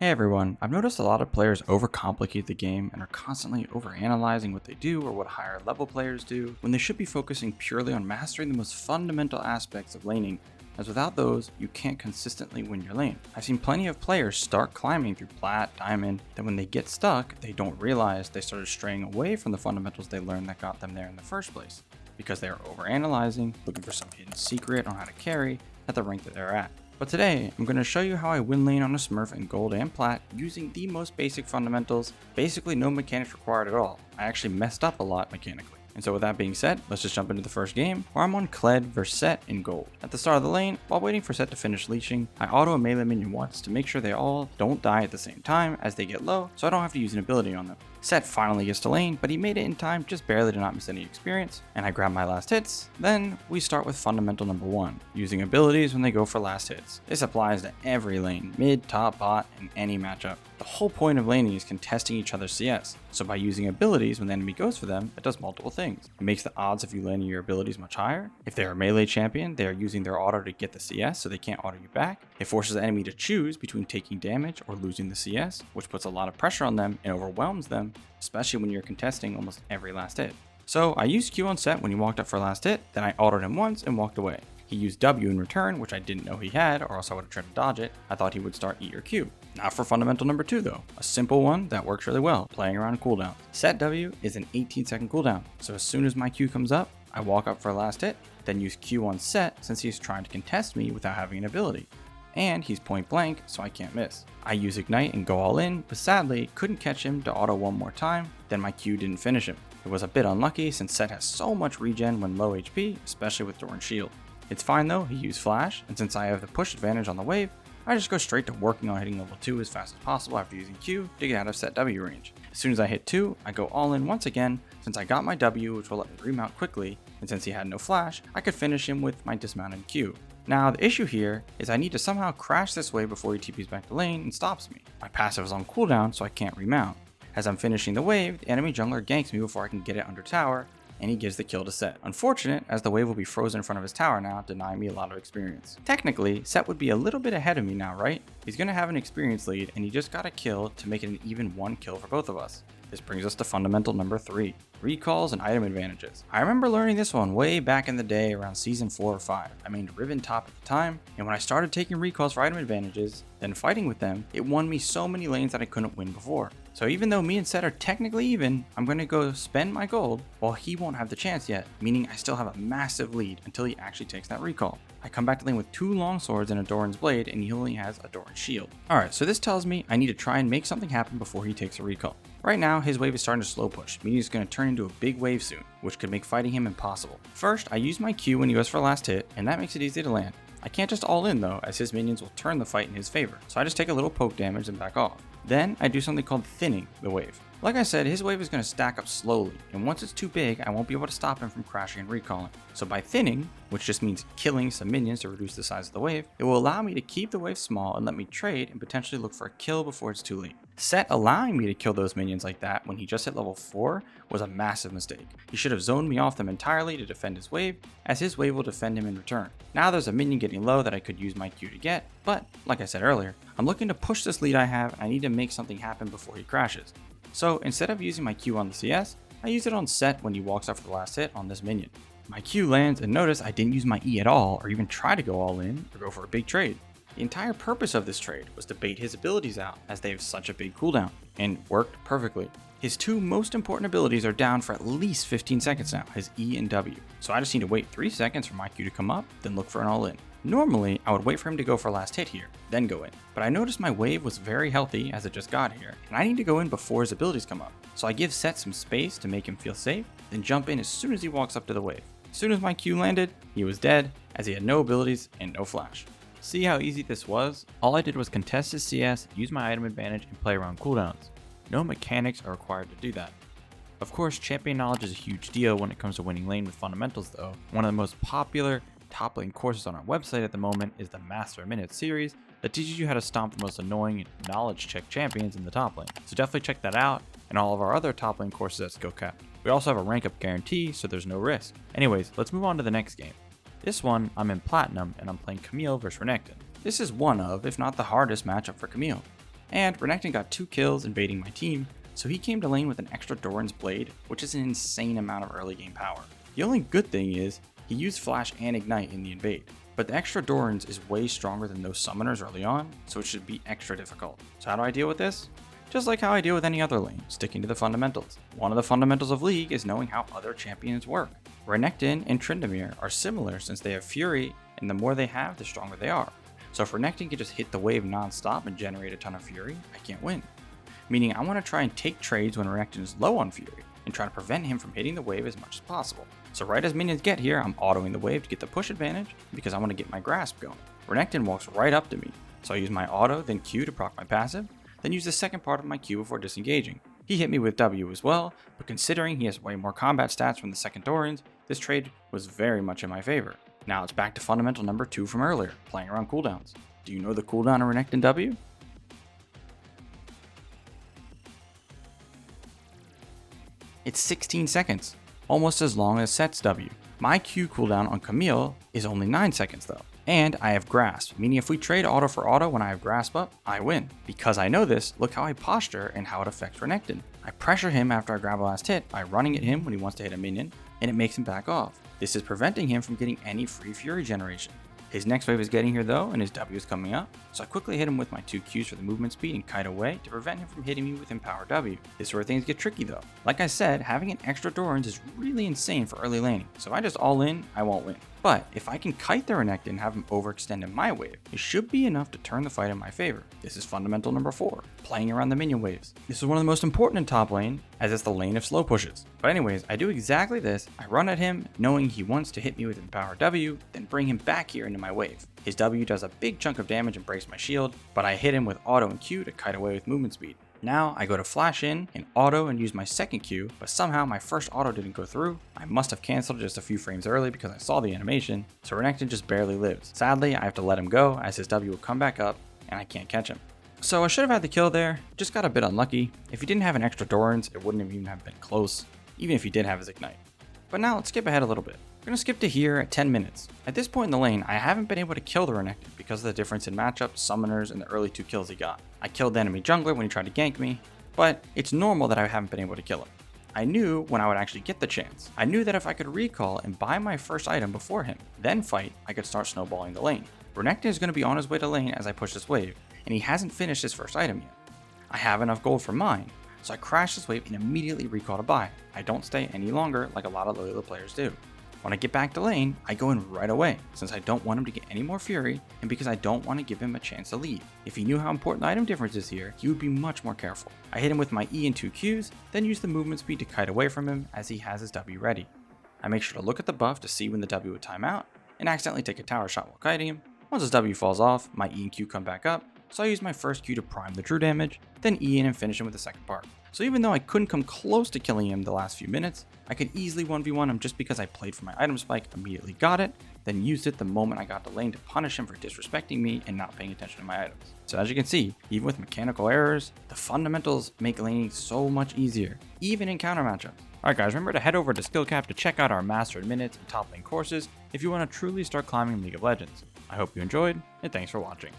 Hey everyone, I've noticed a lot of players overcomplicate the game and are constantly overanalyzing what they do or what higher level players do, when they should be focusing purely on mastering the most fundamental aspects of laning, as without those, you can't consistently win your lane. I've seen plenty of players start climbing through plat, diamond, then when they get stuck, they don't realize they started straying away from the fundamentals they learned that got them there in the first place, because they are overanalyzing, looking for some hidden secret on how to carry at the rank that they're at. But today, I'm going to show you how I win lane on a smurf in gold and plat using the most basic fundamentals, basically no mechanics required at all. I actually messed up a lot mechanically. And so with that being said, let's just jump into the first game, where I'm on Kled vs Set in gold. At the start of the lane, while waiting for Set to finish leeching, I auto a melee minion once to make sure they all don't die at the same time as they get low, so I don't have to use an ability on them. Set finally gets to lane, but he made it in time just barely to not miss any experience, and I grab my last hits. Then we start with fundamental number 1, using abilities when they go for last hits. This applies to every lane, mid, top, bot, in any matchup. The whole point of laning is contesting each other's CS, so by using abilities when the enemy goes for them, it does multiple things. It makes the odds of you landing your abilities much higher. If they're a melee champion, they are using their auto to get the CS, so they can't auto you back. It forces the enemy to choose between taking damage or losing the CS, which puts a lot of pressure on them and overwhelms them, especially when you're contesting almost every last hit. So I used Q on Set when he walked up for last hit, then I autoed him once and walked away. He used W in return, which I didn't know he had, or else I would have tried to dodge it. I thought he would start E or Q. Now for fundamental number 2 though, a simple one that works really well, playing around cooldowns. Set W is an 18-second cooldown, so as soon as my Q comes up, I walk up for a last hit, then use Q on Set since he's trying to contest me without having an ability. And he's point blank, so I can't miss. I use Ignite and go all in, but sadly couldn't catch him to auto one more time, then my Q didn't finish him. It was a bit unlucky since Set has so much regen when low HP, especially with Doran's shield. It's fine though, he used Flash, and since I have the push advantage on the wave, I just go straight to working on hitting level 2 as fast as possible after using Q to get out of Set W range. As soon as I hit 2, I go all in once again, since I got my W which will let me remount quickly, and since he had no Flash, I could finish him with my dismounted Q. Now the issue here is I need to somehow crash this wave before he TPs back to lane and stops me. My passive is on cooldown so I can't remount. As I'm finishing the wave, the enemy jungler ganks me before I can get it under tower, and he gives the kill to Set. Unfortunate, as the wave will be frozen in front of his tower now, denying me a lot of experience. Technically, Set would be a little bit ahead of me now, right? He's gonna have an experience lead, and he just got a kill to make it an even 1 kill for both of us. This brings us to fundamental number 3, recalls and item advantages. I remember learning this one way back in the day around season 4 or 5. I mained Riven top at the time, and when I started taking recalls for item advantages, then fighting with them, it won me so many lanes that I couldn't win before. So even though me and Set are technically even, I'm going to go spend my gold while he won't have the chance yet, meaning I still have a massive lead until he actually takes that recall. I come back to lane with 2 long swords and a Doran's blade, and he only has a Doran's shield. Alright, so this tells me I need to try and make something happen before he takes a recall. Right now, his wave is starting to slow push, meaning he's going to turn into a big wave soon, which could make fighting him impossible. First, I use my Q when he goes for last hit, and that makes it easy to land. I can't just all in though, as his minions will turn the fight in his favor, so I just take a little poke damage and back off. Then I do something called thinning the wave. Like I said, his wave is going to stack up slowly, and once it's too big, I won't be able to stop him from crashing and recalling. So by thinning, which just means killing some minions to reduce the size of the wave, it will allow me to keep the wave small and let me trade and potentially look for a kill before it's too late. Set allowing me to kill those minions like that when he just hit level 4 was a massive mistake. He should have zoned me off them entirely to defend his wave, as his wave will defend him in return. Now there's a minion getting low that I could use my Q to get, but like I said earlier, I'm looking to push this lead I have. I need to make something happen before he crashes. So instead of using my Q on the CS, I use it on Set when he walks up for the last hit on this minion. My Q lands, and notice I didn't use my E at all or even try to go all in or go for a big trade. The entire purpose of this trade was to bait his abilities out as they have such a big cooldown, and worked perfectly. His 2 most important abilities are down for at least 15 seconds now, his E and W, so I just need to wait 3 seconds for my Q to come up, then look for an all in. Normally, I would wait for him to go for a last hit here, then go in, but I noticed my wave was very healthy as it just got here, and I need to go in before his abilities come up. So I give Set some space to make him feel safe, then jump in as soon as he walks up to the wave. As soon as my Q landed, he was dead, as he had no abilities and no flash. See how easy this was? All I did was contest his CS, use my item advantage, and play around cooldowns. No mechanics are required to do that. Of course, champion knowledge is a huge deal when it comes to winning lane with fundamentals though. One of the most popular top lane courses on our website at the moment is the Master of Minutes series that teaches you how to stomp the most annoying knowledge check champions in the top lane. So definitely check that out, and all of our other top lane courses at SkillCap. We also have a rank up guarantee, so there's no risk. Anyways, let's move on to the next game. This one, I'm in Platinum, and I'm playing Camille vs Renekton. This is one of, if not the hardest matchup for Camille. And Renekton got 2 kills invading my team, so he came to lane with an extra Doran's Blade, which is an insane amount of early game power. The only good thing is, he used Flash and Ignite in the invade, but the extra Doran's is way stronger than those summoners early on, so it should be extra difficult. So how do I deal with this? Just like how I deal with any other lane, sticking to the fundamentals. One of the fundamentals of League is knowing how other champions work. Renekton and Tryndamere are similar since they have Fury, and the more they have, the stronger they are. So if Renekton can just hit the wave non-stop and generate a ton of Fury, I can't win. Meaning I want to try and take trades when Renekton is low on Fury, and try to prevent him from hitting the wave as much as possible. So right as minions get here, I'm autoing the wave to get the push advantage, because I want to get my grasp going. Renekton walks right up to me, so I use my auto, then Q to proc my passive, then use the second part of my Q before disengaging. He hit me with W as well, but considering he has way more combat stats from the second Doran's, this trade was very much in my favor. Now it's back to fundamental number 2 from earlier, playing around cooldowns. Do you know the cooldown of Renekton W? It's 16 seconds, almost as long as Set's W. My Q cooldown on Camille is only 9 seconds though. And I have Grasp, meaning if we trade auto for auto when I have Grasp up, I win. Because I know this, look how I posture and how it affects Renekton. I pressure him after I grab a last hit by running at him when he wants to hit a minion, and it makes him back off. This is preventing him from getting any free Fury generation. His next wave is getting here though, and his W is coming up, so I quickly hit him with my 2 Qs for the movement speed and kite away to prevent him from hitting me with Empower W. This is where things get tricky though. Like I said, having an extra Doran's is really insane for early laning, so if I just all in, I won't win. But if I can kite the Renekton and have him overextend in my wave, it should be enough to turn the fight in my favor. This is fundamental number 4, playing around the minion waves. This is one of the most important in top lane, as it's the lane of slow pushes. But anyways, I do exactly this. I run at him, knowing he wants to hit me with Empower W, then bring him back here into my wave. His W does a big chunk of damage and breaks my shield, but I hit him with auto and Q to kite away with movement speed. Now I go to flash in and auto and use my second Q, but somehow my first auto didn't go through. I must have cancelled just a few frames early because I saw the animation, so Renekton just barely lives. Sadly, I have to let him go as his W will come back up and I can't catch him. So I should have had the kill there, just got a bit unlucky. If he didn't have an extra Doran's, it wouldn't have even have been close, even if he did have his Ignite. But now let's skip ahead a little bit. We're going to skip to here at 10 minutes. At this point in the lane, I haven't been able to kill the Renekton because of the difference in matchups, summoners, and the early 2 kills he got. I killed the enemy jungler when he tried to gank me, but it's normal that I haven't been able to kill him. I knew when I would actually get the chance. I knew that if I could recall and buy my first item before him, then fight, I could start snowballing the lane. Renekton is going to be on his way to lane as I push this wave, and he hasn't finished his first item yet. I have enough gold for mine, so I crash this wave and immediately recall to buy. I don't stay any longer like a lot of loyal players do. When I get back to lane, I go in right away, since I don't want him to get any more Fury, and because I don't want to give him a chance to leave. If he knew how important the item difference is here, he would be much more careful. I hit him with my E and 2 Qs, then use the movement speed to kite away from him as he has his W ready. I make sure to look at the buff to see when the W would time out, and accidentally take a tower shot while kiting him. Once his W falls off, my E and Q come back up, so I use my first Q to prime the true damage, then E in and finish him with the second part. So even though I couldn't come close to killing him the last few minutes, I could easily 1v1 him just because I played for my item spike, immediately got it, then used it the moment I got to lane to punish him for disrespecting me and not paying attention to my items. So as you can see, even with mechanical errors, the fundamentals make laning so much easier, even in counter matchups. Alright guys, remember to head over to SkillCap to check out our mastered minutes and top lane courses if you want to truly start climbing League of Legends. I hope you enjoyed, and thanks for watching.